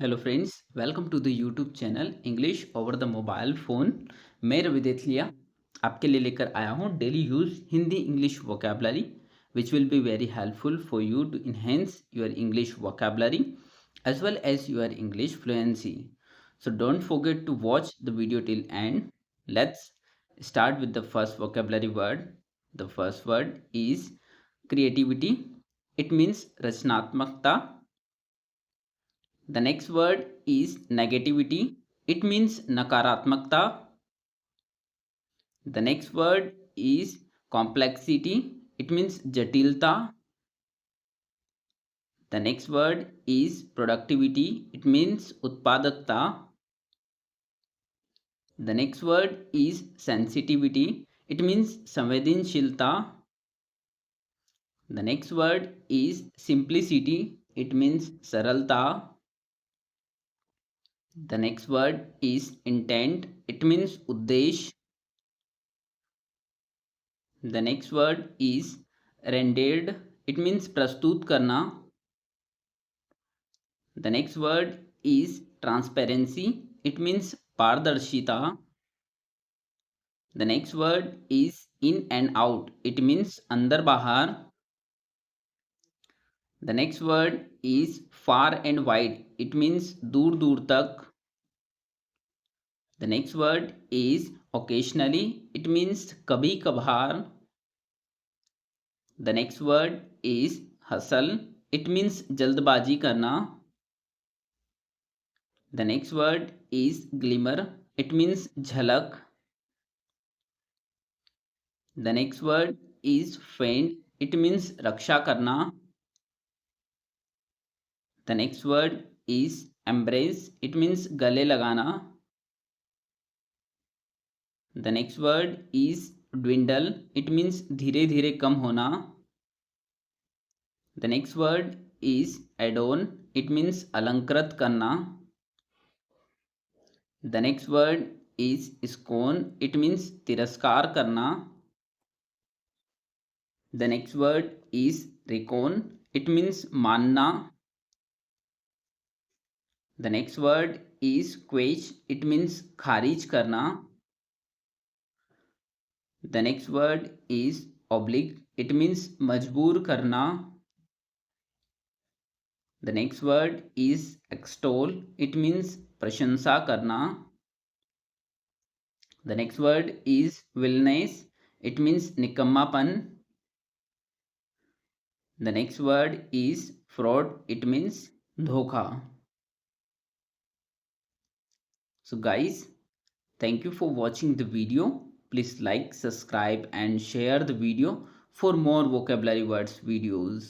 Hello friends, welcome to the YouTube channel English over the mobile phone. मैं रवि देथलिया आपके लिए लेकर आया हूँ daily use Hindi English vocabulary which will be very helpful for you to enhance your English vocabulary as well as your English fluency. So don't forget to watch the video till end. Let's start with the first vocabulary word. The first word is creativity. It means रचनात्मकता. The next word is negativity. It means nakaratmakta. The next word is complexity. It means jatilta. The next word is productivity. It means utpadakta. The next word is sensitivity. It means samvedinshilta. The next word is simplicity. It means saralta. The next word is intent. It means uddesh. The next word is rendered. It means प्रस्तुत करना. The next word is transparency. It means पारदर्शिता. The next word is in and out. It means अंदर बाहर. The next word is far and wide. It means दूर दूर तक. The next word is occasionally. It means कभी कभार. The next word is hustle. It means जल्दबाजी करना. The next word is glimmer. It means झलक. The next word is feint. It means रक्षा करना. The next word is embrace. It means गले लगाना. The next word is dwindle. It means धीरे धीरे कम होना. The next word is adorn. It means अलंकृत करना. The next word is scorn. It means तिरस्कार करना. The next word is recon. It means मानना. The next word is quench. It means खारिज करना. The next word is oblige. It means मजबूर करना. The next word is extol. It means प्रशंसा करना. The next word is villainous. It means निकम्मापन. The next word is fraud. It means धोखा. So guys, thank you for watching the video. Please like, subscribe and share the video for more vocabulary words videos.